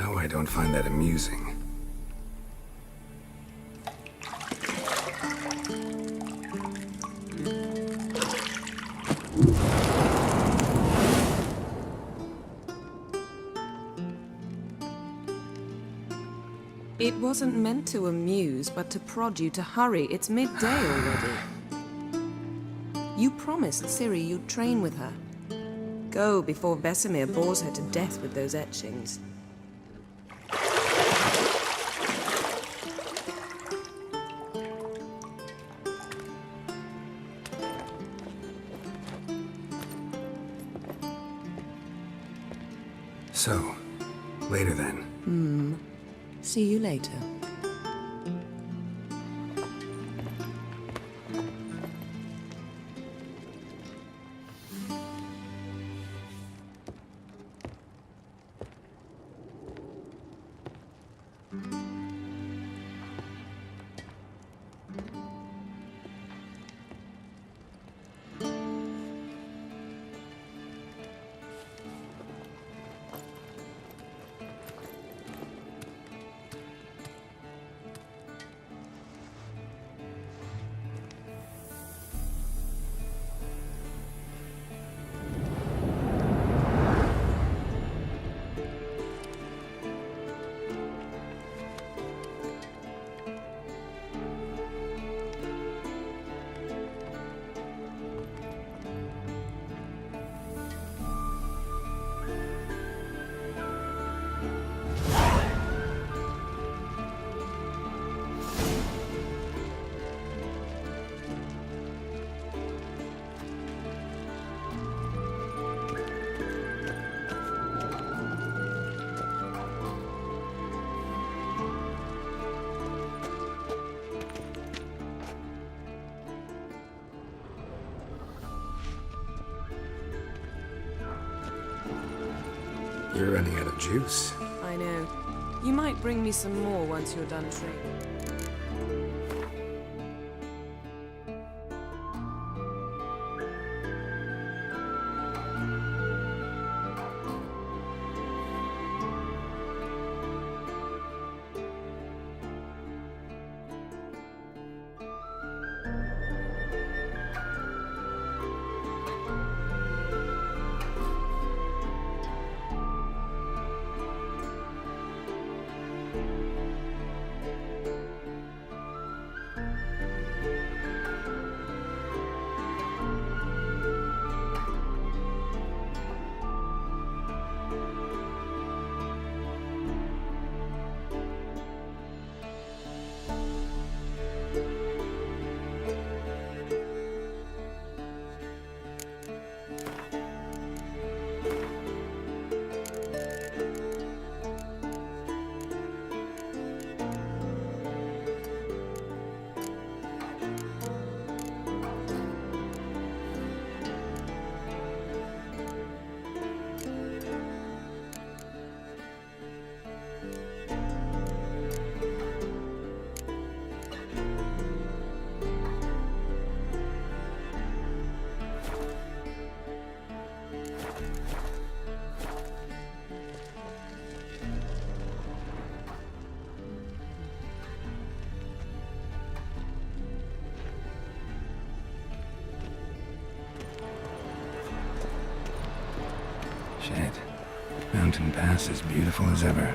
Now I don't find that amusing. It wasn't meant to amuse, but to prod you to hurry. It's midday already. You promised Ciri you'd train with her. Go before Vesemir bores her to death with those etchings. So, later then. See you later. You're running out of juice. I know. You might bring me some more once you're done training. Shit. Mountain Pass is beautiful as ever.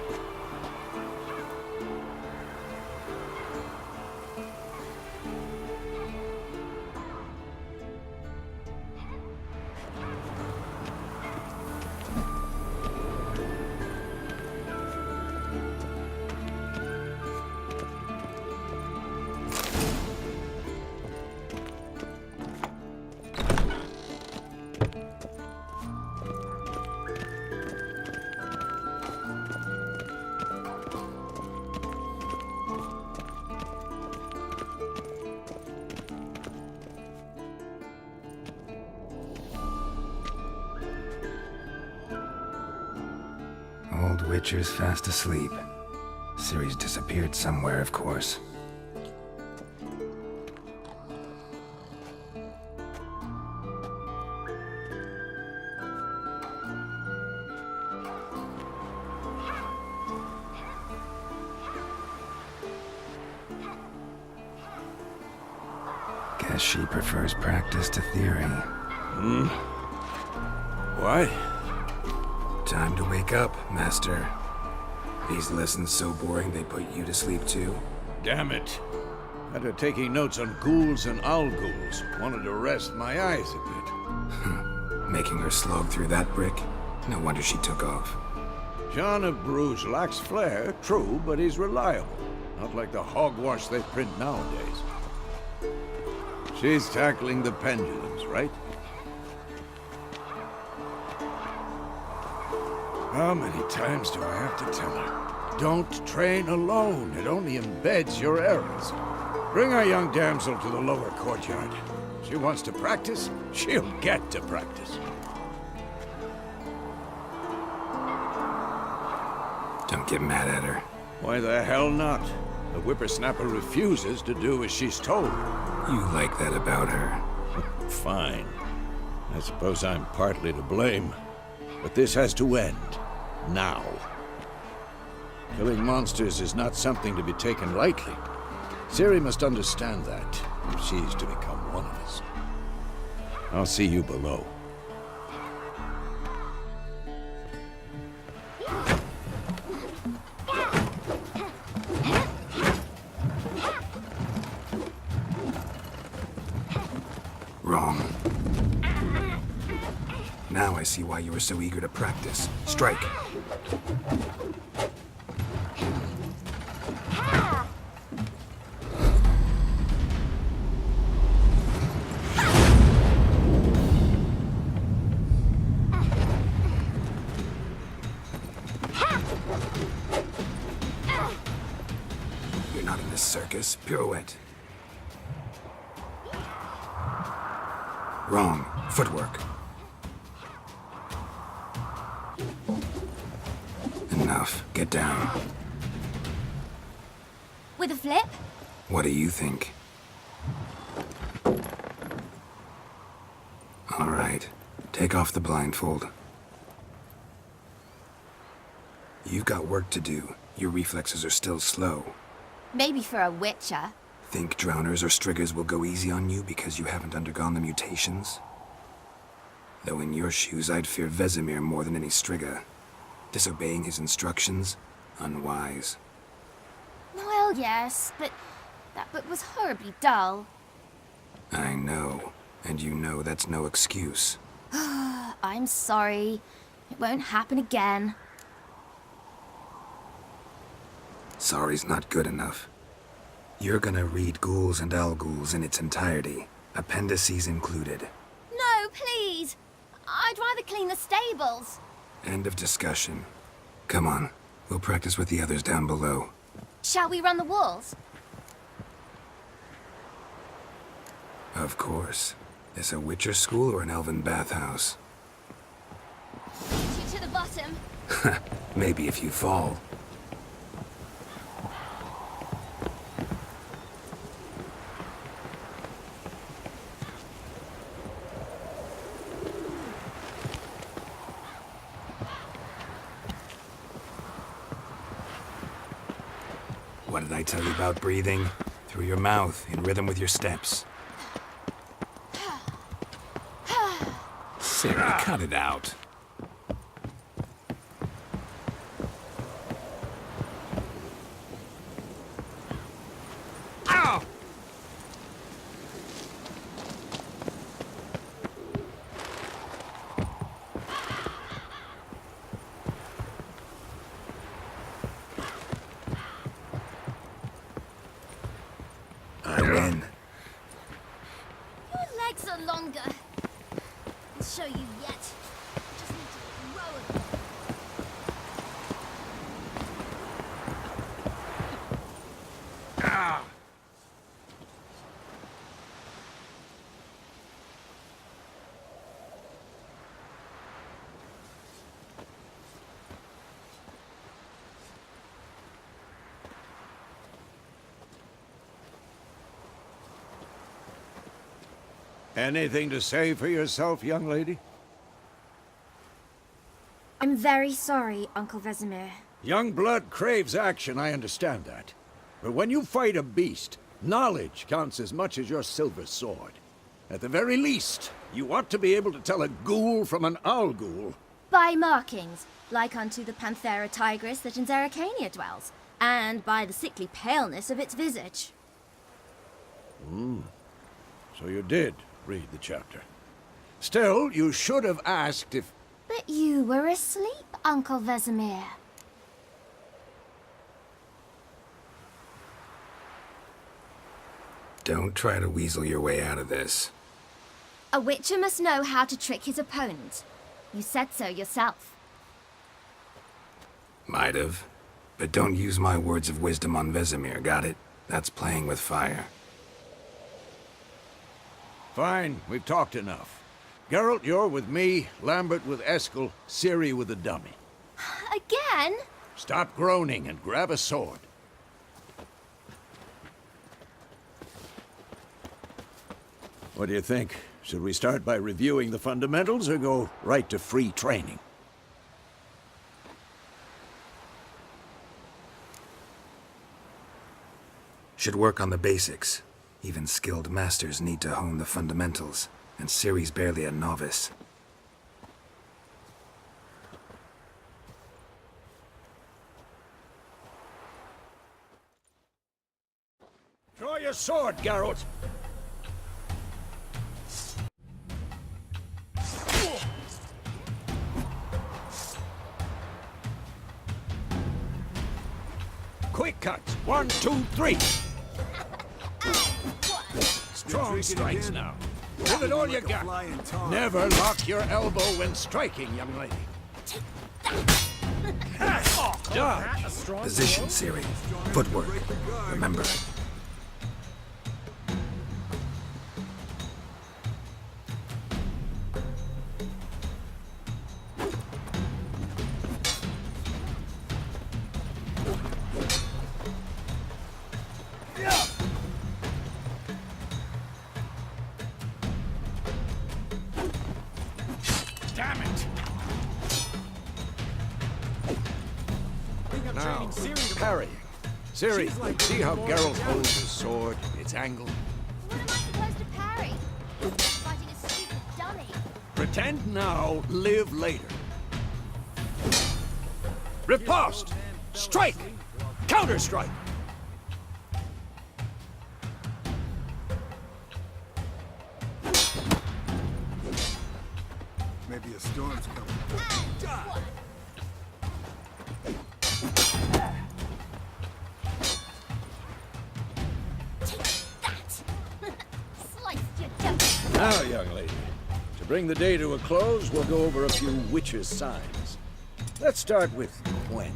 Old Witcher's fast asleep. Ciri's disappeared somewhere, of course. Guess she prefers practice to theory. Why? Time to wake up, Master. These lessons so boring they put you to sleep too? Damn it. After taking notes on ghouls and owl ghouls, wanted to rest my eyes a bit. Making her slog through that brick? No wonder she took off. John of Bruges lacks flair, true, but he's reliable. Not like the hogwash they print nowadays. She's tackling the pendulums, right? How many times do I have to tell her? Don't train alone. It only embeds your errors. Bring our young damsel to the lower courtyard. She wants to practice, she'll get to practice. Don't get mad at her. Why the hell not? The whippersnapper refuses to do as she's told. You like that about her. Fine. I suppose I'm partly to blame. But this has to end. Now. Killing monsters is not something to be taken lightly. Ciri must understand that, if she's to become one of us. I'll see you below. Wrong. Now I see why you were so eager to practice. Strike. You're not in this circus. Pirouette. Wrong. Footwork. Enough. Get down. With a flip? What do you think? All right. Take off the blindfold. You've got work to do. Your reflexes are still slow. Maybe for a witcher. Think drowners or striggers will go easy on you because you haven't undergone the mutations? Though in your shoes, I'd fear Vesemir more than any strigger. Disobeying his instructions? Unwise. Well, yes, but that book was horribly dull. I know. And you know that's no excuse. I'm sorry. It won't happen again. Sorry's not good enough. You're gonna read Ghouls and Owl Ghouls in its entirety, appendices included. No, please! I'd rather clean the stables. End of discussion. Come on, we'll practice with the others down below. Shall we run the walls? Of course. This a Witcher school or an elven bathhouse? You to the bottom. Maybe if you fall. What did I tell you about breathing? Through your mouth, in rhythm with your steps. Ciri, cut it out. Ow! I win. Your legs are longer. I'll show you yet. Just need to grow a bit. Anything to say for yourself, young lady? I'm very sorry, Uncle Vesemir. Young blood craves action, I understand that. But when you fight a beast, Knowledge counts as much as your silver sword. At the very least, you ought to be able to tell a ghoul from an owl ghoul. By markings, like unto the Panthera tigris that in Zerrikania dwells, and by the sickly paleness of its visage. So you did read the chapter. Still, you should have asked if... But you were asleep, Uncle Vesemir. Don't try to weasel your way out of this. A witcher must know how to trick his opponent. You said so yourself. Might have. But don't use my words of wisdom on Vesemir, got it? That's playing with fire. Fine, we've talked enough. Geralt, you're with me, Lambert with Eskel, Ciri with the dummy. Again? Stop groaning and grab a sword. What do you think? Should we start by reviewing the fundamentals or go right to free training? Should work on the basics. Even skilled masters need to hone the fundamentals, and Ciri's barely a novice. Draw your sword, Geralt! Quick cut! 1, 2, 3! Strong strikes now. Give it all you got. Never lock your elbow when striking, young lady. Dodge. Position, Ciri. Footwork. Remember. Damn it! Now, parrying. Ciri, see how Geralt holds his sword, its angle? What am I supposed to parry? Fighting a stupid dummy. Pretend now, live later. Riposte! Strike! Counter-strike! Maybe a storm's coming. Sliced your junk. Now, young lady, to bring the day to a close, we'll go over a few witches' signs. Let's start with Gwen.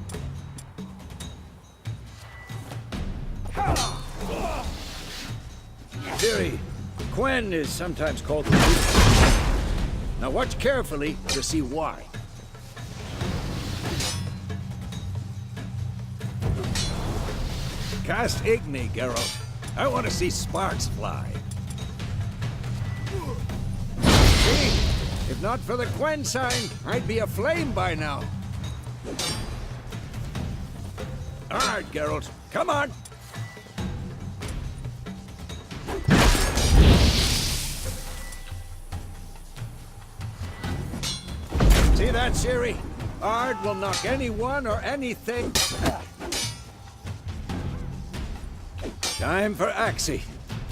Ciri, Gwen is sometimes called the witch. Now watch carefully to see why. Cast Igni, Geralt. I want to see sparks fly. See? If not for the Gwen sign, I'd be aflame by now. All right, Geralt. Come on. See that, Ciri? Ard will knock anyone or anything. Time for Axii.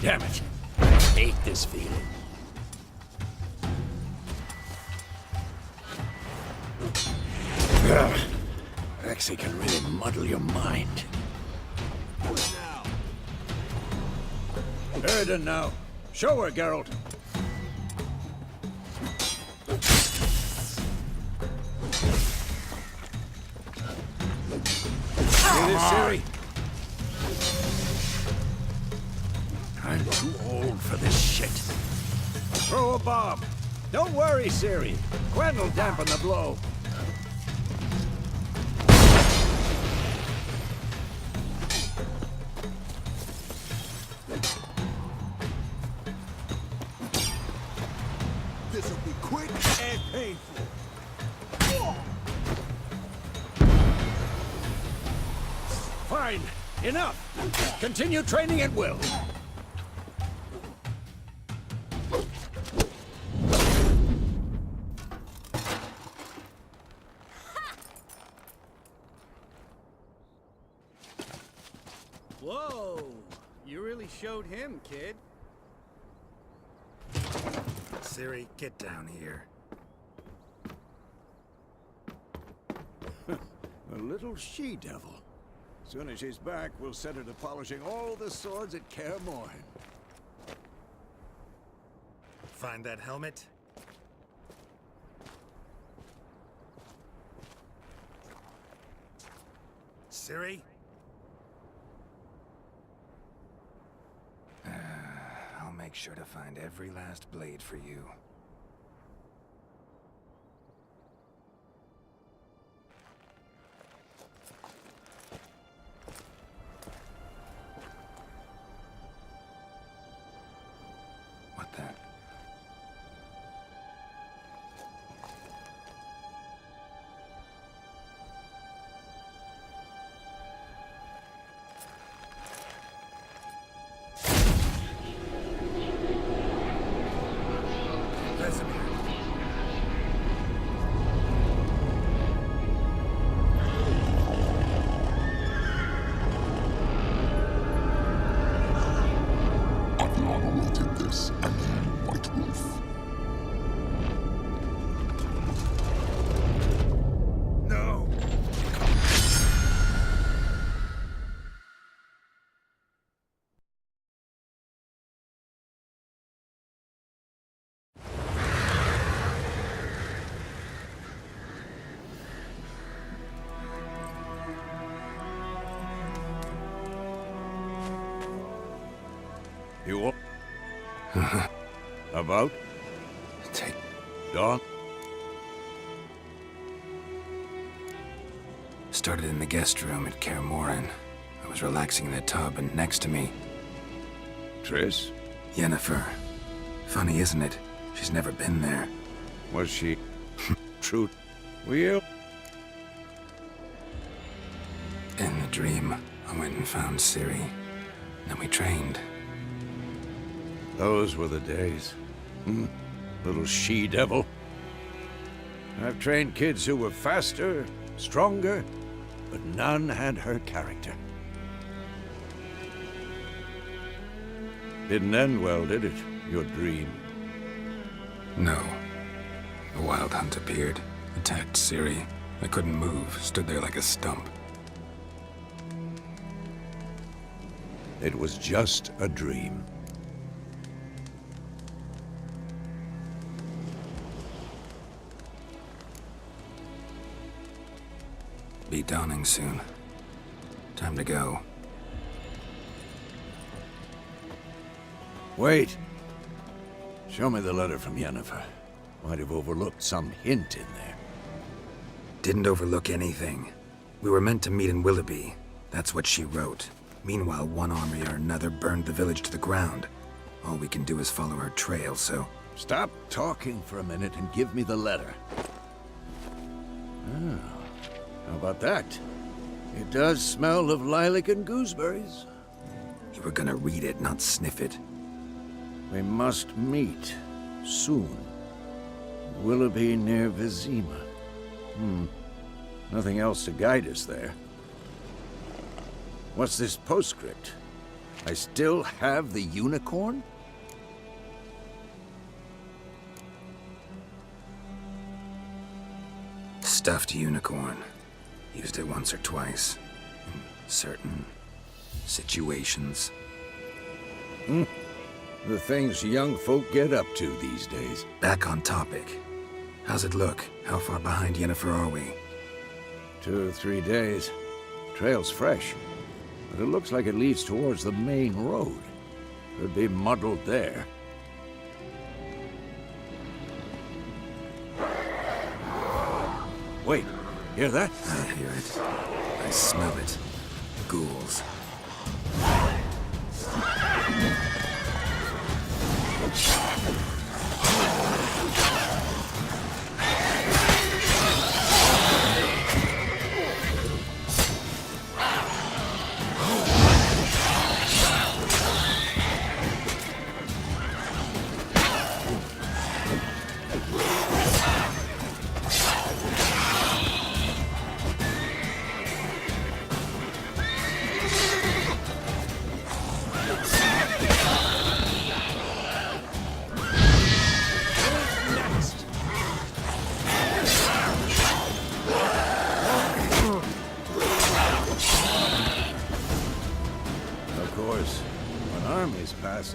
Damn it. I hate this feeling. Ugh. Axii can really muddle your mind. Erden now. Show her, Geralt. See this, Ciri? I'm too old for this shit. Throw a bomb. Don't worry, Ciri. Gwen will dampen the blow. This'll be quick and painful. Fine. Enough! Continue training at will. Whoa! You really showed him, kid. Ciri, get down here. A little she-devil. Soon as she's back, we'll set her to polishing all the swords at Kaer Morhen. Find that helmet? Ciri? I'll make sure to find every last blade for you. What the? Vesemir. Adriana will take this, and then White Wolf. No! You all... About? Take... Dawn? Started in the guest room at Kaer Morhen. I was relaxing in a tub, and next to me, Triss? Yennefer. Funny, isn't it? She's never been there. Was she... true? We'll... In the dream, I went and found Ciri. Then we trained. Those were the days. Little she-devil. I've trained kids who were faster, stronger, but none had her character. Didn't end well, did it? Your dream? No. The Wild Hunt appeared, attacked Ciri. I couldn't move, stood there like a stump. It was just a dream. Be dawning soon. Time to go. Wait. Show me the letter from Yennefer. Might have overlooked some hint in there. Didn't overlook anything. We were meant to meet in Willoughby. That's what she wrote. Meanwhile, one army or another burned the village to the ground. All we can do is follow her trail, so... Stop talking for a minute and give me the letter. Ah, how about that? It does smell of lilac and gooseberries. You were gonna read it, not sniff it. We must meet soon. Willoughby near Vizima. Nothing else to guide us there. What's this postscript? I still have the unicorn? Stuffed unicorn. Used it once or twice. In certain situations. The things young folk get up to these days. Back on topic. How's it look? How far behind Yennefer are we? 2 or 3 days. Trail's fresh, but it looks like it leads towards the main road. Could be muddled there. Wait, hear that? I hear it. I smell it. Ghouls.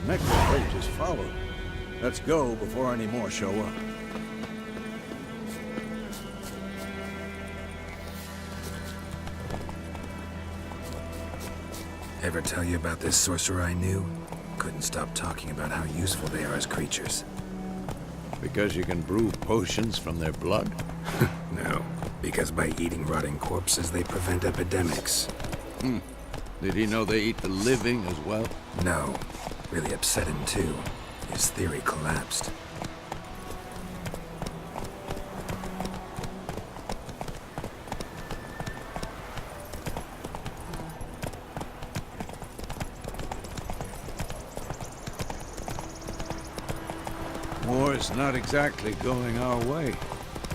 The necrophage is followed. Let's go before any more show up. Ever tell you about this sorcerer I knew? Couldn't stop talking about how useful they are as creatures. Because you can brew potions from their blood? No, because by eating rotting corpses, they prevent epidemics. Did he know they eat the living as well? No, really upset him too. His theory collapsed. War's not exactly going our way.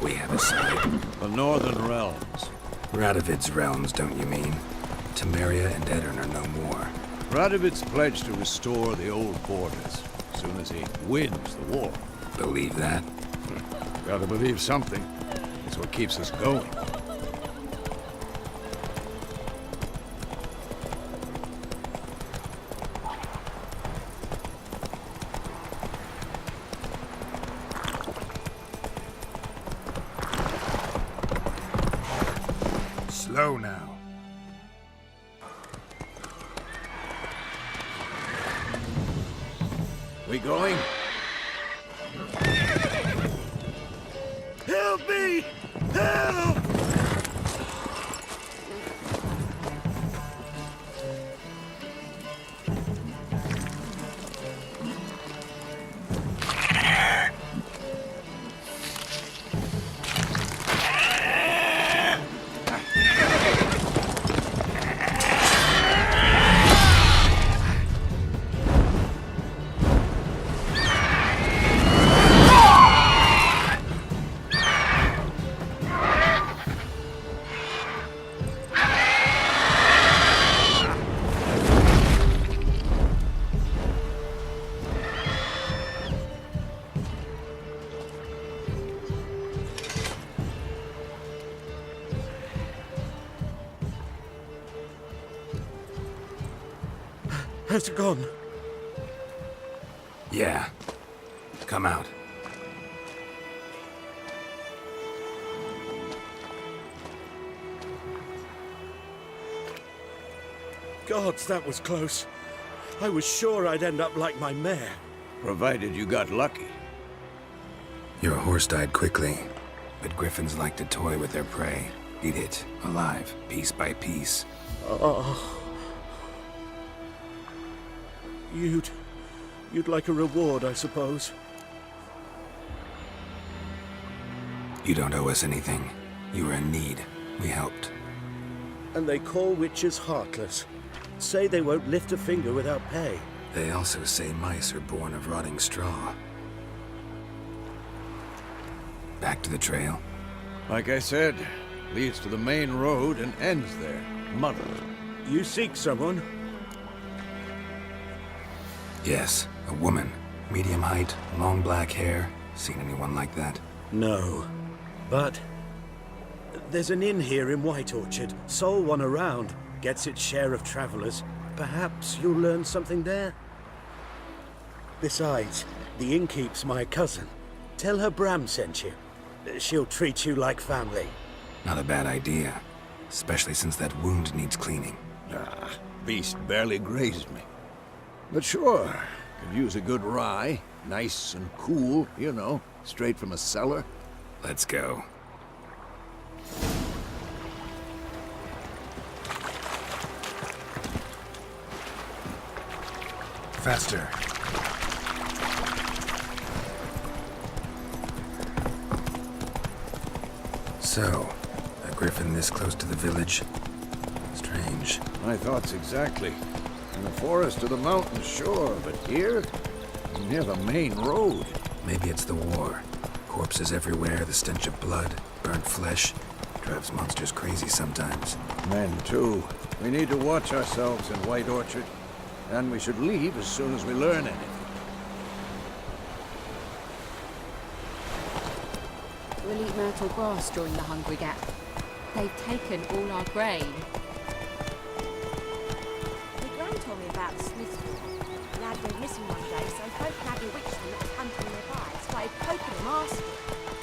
We have a side. The Northern Realms. Radovid's realms, don't you mean? Temeria and Edirn are no more. Radovid's pledged to restore the old borders as soon as he wins the war. Believe that? Gotta believe something. It's what keeps us going. Slow now. We going? Help me! Help! Has it gone? Yeah. Come out. Gods, that was close. I was sure I'd end up like my mare. Provided you got lucky. Your horse died quickly, but griffins like to toy with their prey. Eat it, alive, piece by piece. Oh. You'd like a reward, I suppose. You don't owe us anything. You were in need. We helped. And they call witches heartless. Say they won't lift a finger without pay. They also say mice are born of rotting straw. Back to the trail. Like I said, leads to the main road and ends there. Muddled. You seek someone? Yes, a woman. Medium height, long black hair. Seen anyone like that? No. But there's an inn here in White Orchard. Sole one around. Gets its share of travelers. Perhaps you'll learn something there? Besides, the innkeep's my cousin. Tell her Bram sent you. She'll treat you like family. Not a bad idea. Especially since that wound needs cleaning. Beast barely grazed me. But sure, could use a good rye. Nice and cool, you know, straight from a cellar. Let's go. Faster. So, a griffin this close to the village? Strange. My thoughts exactly. In the forest or the mountains, sure, but here? Near the main road. Maybe it's the war. Corpses everywhere, the stench of blood, burnt flesh. Drives monsters crazy sometimes. Men, too. We need to watch ourselves in White Orchard. And we should leave as soon as we learn anything. We'll eat myrtle grass during the Hungry Gap. They've taken all our grain. My gran told me about the Smiths. Glad they're missing one. folk nagging witch thing that was hunting nearby started poking him asking.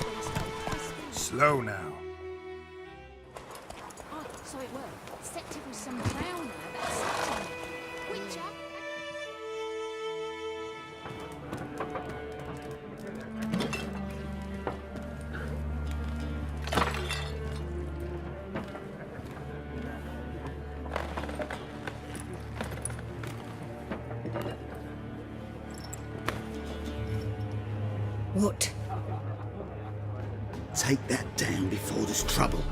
Then he started twisting. Slow now. Oh, so it were. Except it was some drowner that sucked him. Witcher? What? Take that down before there's trouble.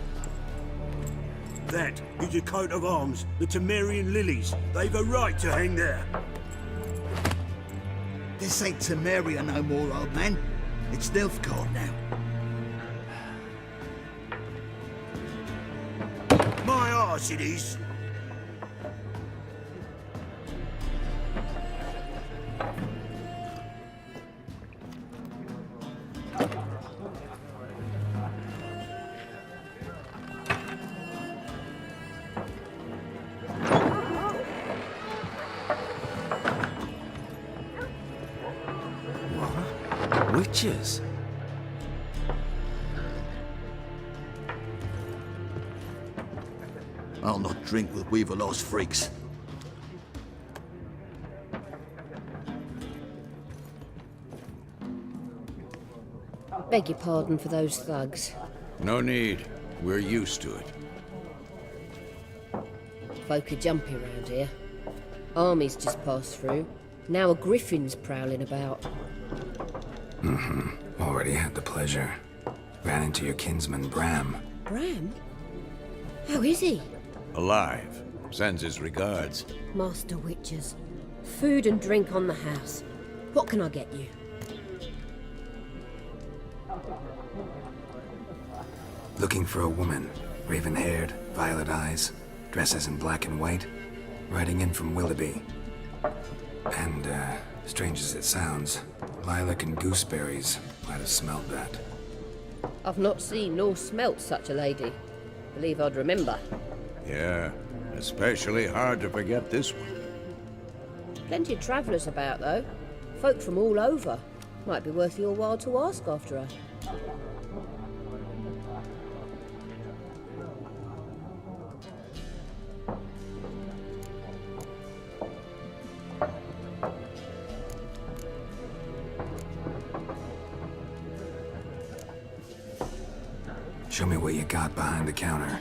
That is a coat of arms, the Temerian lilies. They've a right to hang there. This ain't Temeria no more, old man. It's Nilfgaard now. My arse it is. Witches? I'll not drink with Weaverlaw's freaks. Beg your pardon for those thugs. No need. We're used to it. Folk are jumpy around here. Armies just passed through. Now a griffin's prowling about. Already had the pleasure. Ran into your kinsman, Bram. Bram? How is he? Alive. Sends his regards. Master Witchers. Food and drink on the house. What can I get you? Looking for a woman. Raven-haired, violet eyes, dresses in black and white. Riding in from Willoughby. And, strange as it sounds, lilac and gooseberries might have smelled that. I've not seen nor smelt such a lady. Believe I'd remember. Yeah, especially hard to forget this one. Plenty of travellers about, though. Folk from all over. Might be worth your while to ask after her. Show me what you got behind the counter.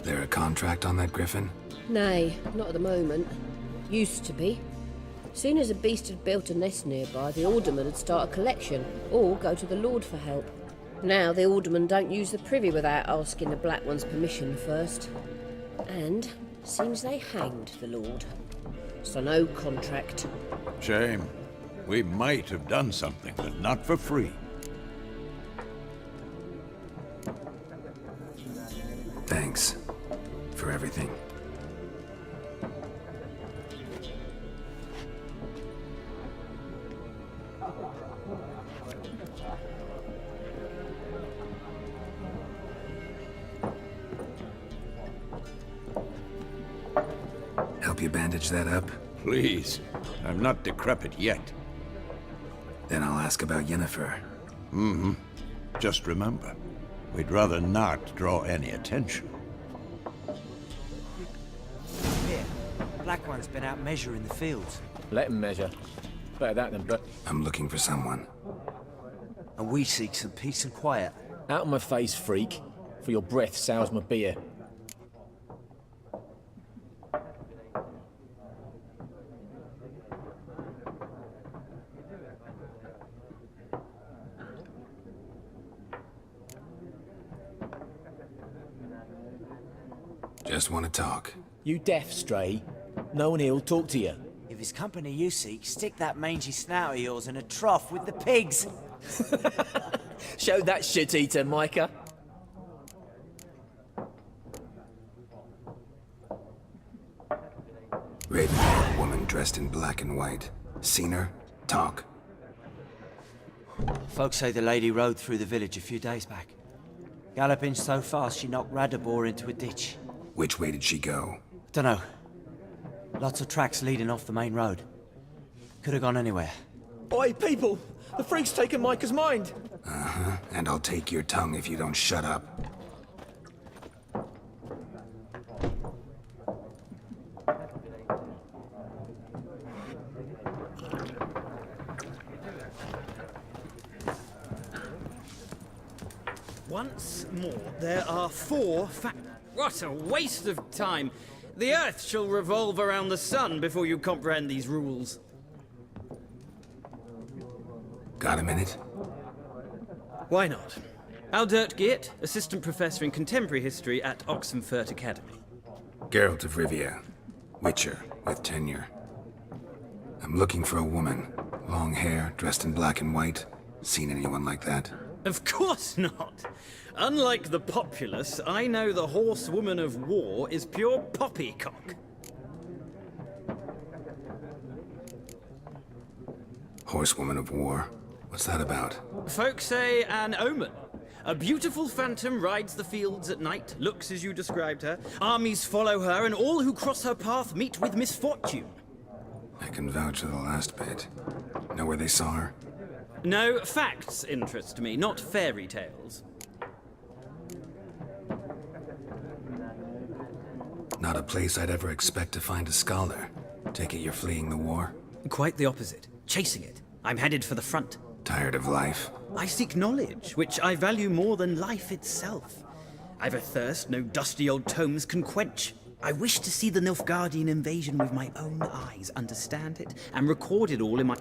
There a contract on that griffin? Nay, not at the moment. Used to be. Soon as a beast had built a nest nearby, the alderman would start a collection, or go to the Lord for help. Now the aldermen don't use the privy without asking the Black One's permission first. And seems they hanged the Lord. So no contract. Shame. We might have done something, but not for free. Thanks. For everything. Help you bandage that up? Please. I'm not decrepit yet. Then I'll ask about Yennefer. Just remember, we'd rather not draw any attention. Here, Black One's been out measuring the fields. Let him measure. Better that than but. I'm looking for someone. And we seek some peace and quiet. Out of my face, freak. For your breath sours my beer. Just want to talk. You deaf, Stray? No one here'll talk to you. If it's company you seek, stick that mangy snout of yours in a trough with the pigs. Show that shit-eater, Micah. Ravenhair woman dressed in black and white. Seen her? Talk. Folks say the lady rode through the village a few days back. Galloping so fast she knocked Radabor into a ditch. Which way did she go? Dunno. Lots of tracks leading off the main road. Could have gone anywhere. Oi, people! The freak's taken Micah's mind! Uh-huh. And I'll take your tongue if you don't shut up. Once more, there are 4 What a waste of time! The Earth shall revolve around the sun before you comprehend these rules. Got a minute? Why not? Aldert Geert, Assistant Professor in Contemporary History at Oxenfurt Academy. Geralt of Rivia. Witcher, with tenure. I'm looking for a woman. Long hair, dressed in black and white. Seen anyone like that? Of course not! Unlike the populace, I know the horsewoman of war is pure poppycock. Horsewoman of war? What's that about? Folk say an omen. A beautiful phantom rides the fields at night, looks as you described her. Armies follow her, and all who cross her path meet with misfortune. I can vouch for the last bit. Know where they saw her? No, facts interest me, not fairy tales. Not a place I'd ever expect to find a scholar. Take it you're fleeing the war? Quite the opposite. Chasing it. I'm headed for the front. Tired of life? I seek knowledge, which I value more than life itself. I've a thirst no dusty old tomes can quench. I wish to see the Nilfgaardian invasion with my own eyes, understand it, and record it all in my...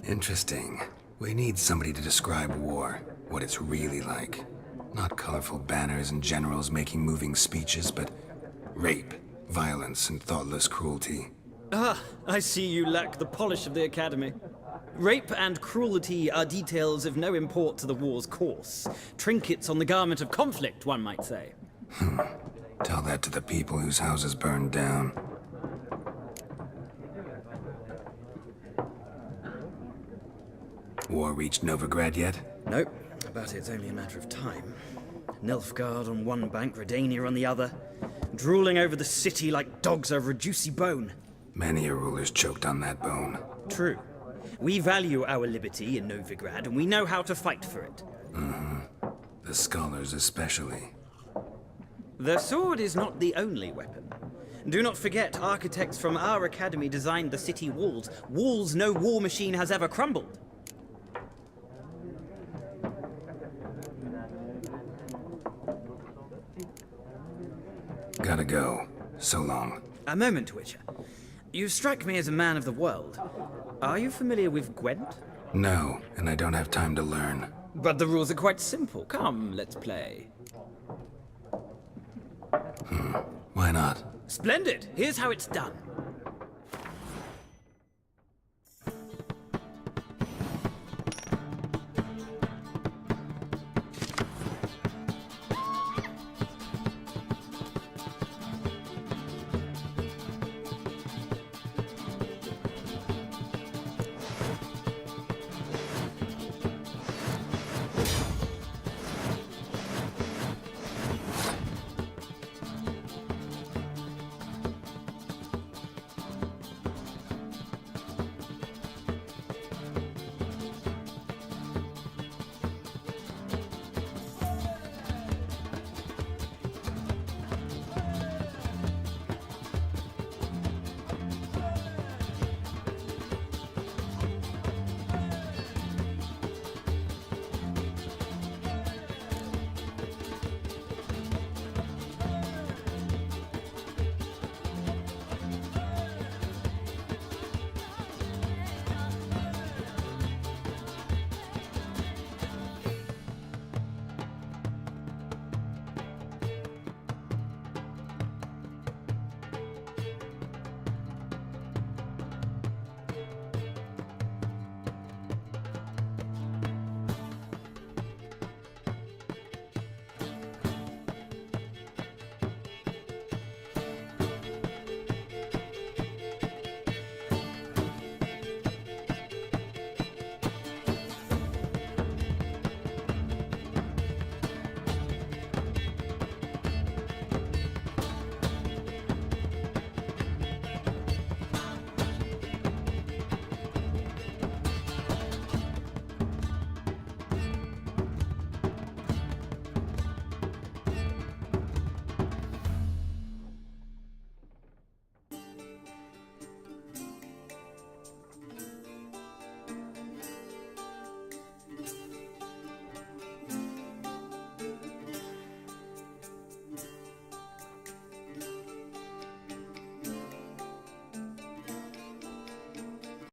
Interesting. We need somebody to describe war, what it's really like. Not colorful banners and generals making moving speeches, but rape, violence, and thoughtless cruelty. Ah, I see you lack the polish of the Academy. Rape and cruelty are details of no import to the war's course. Trinkets on the garment of conflict, one might say. Tell that to the people whose houses burned down. War reached Novigrad yet? Nope, but it's only a matter of time. Nilfgaard on one bank, Redania on the other, drooling over the city like dogs over a juicy bone. Many a ruler's choked on that bone. True. We value our liberty in Novigrad, and we know how to fight for it. The scholars especially. The sword is not the only weapon. Do not forget, architects from our academy designed the city walls. Walls no war machine has ever crumbled. Gotta go. So long. A moment, Witcher. You strike me as a man of the world. Are you familiar with Gwent? No, and I don't have time to learn. But the rules are quite simple. Come, let's play. Why not? Splendid! Here's how it's done.